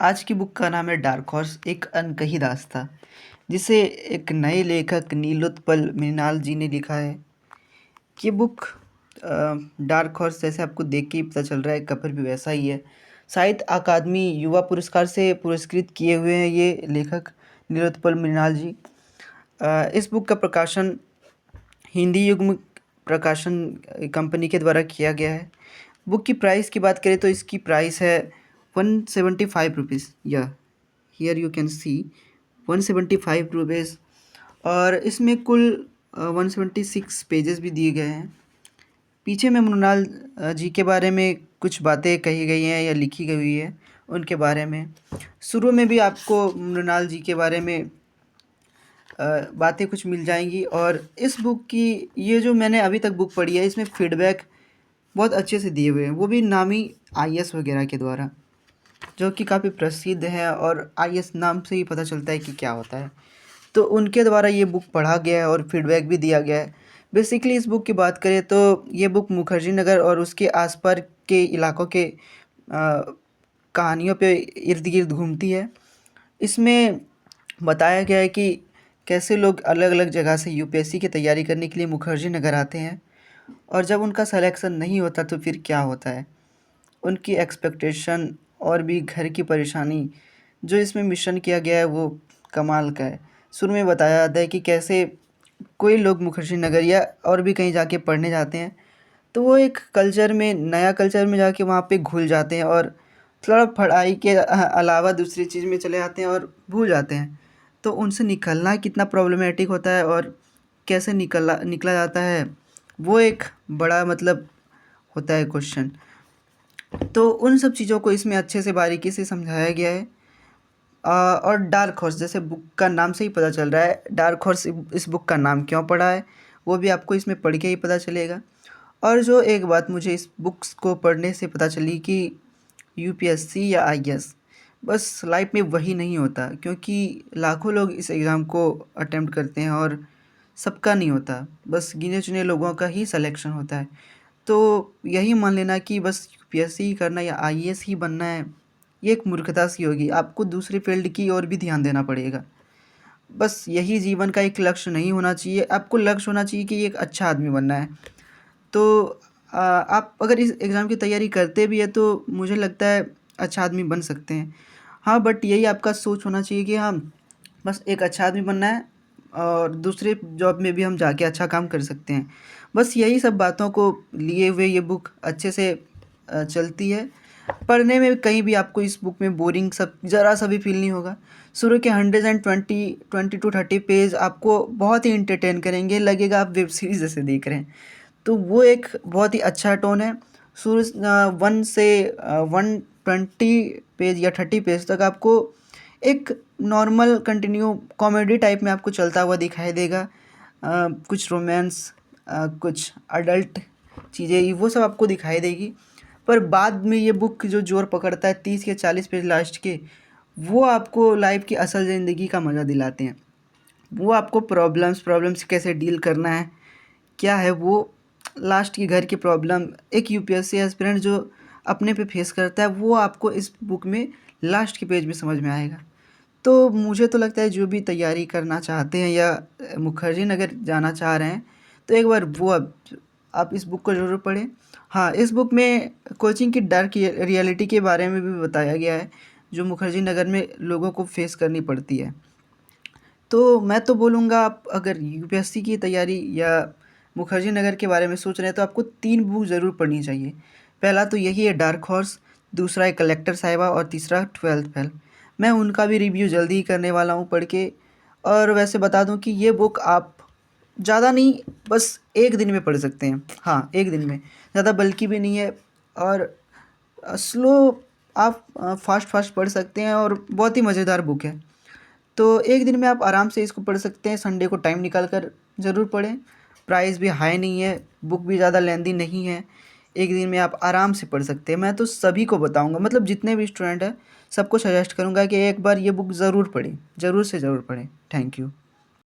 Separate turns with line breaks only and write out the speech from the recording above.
आज की बुक का नाम है डार्क हॉर्स, एक अनकही दास्तां, जिसे एक नए लेखक नीलोत्पल मृणाल जी ने लिखा है। ये बुक डार्क हॉर्स जैसे आपको देख के ही पता चल रहा है, कवर भी वैसा ही है। साहित्य अकादमी युवा पुरस्कार से पुरस्कृत किए हुए हैं ये लेखक नीलोत्पल मृणाल जी। इस बुक का प्रकाशन हिंदी युग्म प्रकाशन कंपनी के द्वारा किया गया है। बुक की प्राइस की बात करें तो इसकी प्राइस है 175 रुपीज़। या here you can see 175 rupees. और इसमें कुल 176 पेजेस भी दिए गए हैं। पीछे में मृणाल जी के बारे में कुछ बातें कही गई हैं या लिखी गई हुई है उनके बारे में। शुरू में भी आपको मृणाल जी के बारे में बातें कुछ मिल जाएंगी। और इस बुक की ये जो मैंने अभी तक बुक पढ़ी है, इसमें फीडबैक बहुत अच्छे से दिए हुए हैं, वो भी नामी आईएएस वगैरह के द्वारा, जो कि काफ़ी प्रसिद्ध है और आईएएस नाम से ही पता चलता है कि क्या होता है। तो उनके द्वारा ये बुक पढ़ा गया है और फीडबैक भी दिया गया है। बेसिकली इस बुक की बात करें तो ये बुक मुखर्जी नगर और उसके आसपास के इलाकों के कहानियों पे इर्द गिर्द घूमती है। इसमें बताया गया है कि कैसे लोग अलग अलग जगह से यूपीएससी की तैयारी करने के लिए मुखर्जी नगर आते हैं, और जब उनका सिलेक्शन नहीं होता तो फिर क्या होता है, उनकी एक्सपेक्टेशन और भी घर की परेशानी। जो इसमें मिशन किया गया है वो कमाल का है। शुरू में बताया जाता है कि कैसे कोई लोग मुखर्जी नगर या और भी कहीं जाके पढ़ने जाते हैं, तो वो एक कल्चर में, नया कल्चर में जाके वहाँ पे घुल जाते हैं और थोड़ा पढ़ाई के अलावा दूसरी चीज़ में चले जाते हैं और भूल जाते हैं। तो उनसे निकलना कितना प्रॉब्लमेटिक होता है और कैसे निकला जाता है, वो एक बड़ा मतलब होता है क्वेश्चन। तो उन सब चीज़ों को इसमें अच्छे से बारीकी से समझाया गया है। और डार्क हॉर्स, जैसे बुक का नाम से ही पता चल रहा है डार्क हॉर्स इस बुक का नाम क्यों पड़ा है, वो भी आपको इसमें पढ़ के ही पता चलेगा। और जो एक बात मुझे इस बुक्स को पढ़ने से पता चली कि यूपीएससी या आईएएस बस लाइफ में वही नहीं होता, क्योंकि लाखों लोग इस एग्ज़ाम को अटेम्प्ट करते हैं और सबका नहीं होता, बस गिने चुने लोगों का ही सिलेक्शन होता है। तो यही मान लेना कि बस यूपीएससी ही करना या आईएएस ही बनना है, ये एक मूर्खता सी होगी। आपको दूसरी फील्ड की ओर भी ध्यान देना पड़ेगा। बस यही जीवन का एक लक्ष्य नहीं होना चाहिए, आपको लक्ष्य होना चाहिए कि एक अच्छा आदमी बनना है। तो आप अगर इस एग्ज़ाम की तैयारी करते भी हैं तो मुझे लगता है अच्छा आदमी बन सकते हैं। हाँ, बट यही आपका सोच होना चाहिए कि हाँ, बस एक अच्छा आदमी बनना है और दूसरे जॉब में भी हम जाके अच्छा काम कर सकते हैं। बस यही सब बातों को लिए हुए ये बुक अच्छे से चलती है। पढ़ने में कहीं भी आपको इस बुक में बोरिंग सब ज़रा सा भी फील नहीं होगा। शुरू के 120 टू 30 पेज आपको बहुत ही एंटरटेन करेंगे, लगेगा आप वेब सीरीज़ जैसे देख रहे हैं। तो वो एक बहुत ही अच्छा टोन है। शुरू 1 से 120 पेज या 30 पेज तक आपको एक नॉर्मल कंटिन्यू कॉमेडी टाइप में आपको चलता हुआ दिखाई देगा। कुछ रोमांस, कुछ अडल्ट चीज़ें, वो सब आपको दिखाई देगी। पर बाद में ये बुक जो जोर पकड़ता है 30 या 40 पेज लास्ट के, वो आपको लाइफ की असल ज़िंदगी का मज़ा दिलाते हैं। वो आपको प्रॉब्लम्स कैसे डील करना है, क्या है वो लास्ट की घर की प्रॉब्लम, एक यूपीएससी एस्पिरेंट जो अपने पे फेस करता है, वो आपको इस बुक में लास्ट के पेज में समझ में आएगा। तो मुझे तो लगता है जो भी तैयारी करना चाहते हैं या मुखर्जी नगर जाना चाह रहे हैं, तो एक बार वो आप इस बुक को ज़रूर पढ़ें। हाँ, इस बुक में कोचिंग की डार्क रियलिटी के बारे में भी बताया गया है, जो मुखर्जी नगर में लोगों को फेस करनी पड़ती है। तो मैं तो बोलूँगा, आप अगर यूपीएससी की तैयारी या मुखर्जी नगर के बारे में सोच रहे हैं तो आपको 3 बुक ज़रूर पढ़नी चाहिए। पहला तो यही है डार्क हॉर्स, दूसरा है कलेक्टर साहिबा और तीसरा 12th फेल। मैं उनका भी रिव्यू जल्दी ही करने वाला हूँ पढ़ के। और वैसे बता दूँ कि ये बुक आप ज़्यादा नहीं, बस 1 दिन में पढ़ सकते हैं। हाँ, 1 दिन में, ज़्यादा बल्कि भी नहीं है। और स्लो आप फास्ट पढ़ सकते हैं और बहुत ही मज़ेदार बुक है। तो 1 दिन में आप आराम से इसको पढ़ सकते हैं, संडे को टाइम निकाल कर ज़रूर पढ़ें। प्राइस भी हाई नहीं है, बुक भी ज़्यादा लेंदी नहीं है, 1 दिन में आप आराम से पढ़ सकते हैं। मैं तो सभी को बताऊँगा, मतलब जितने भी स्टूडेंट हैं सबको सजेस्ट करूँगा कि एक बार ये बुक ज़रूर पढ़ें, ज़रूर से ज़रूर पढ़ें। Thank you.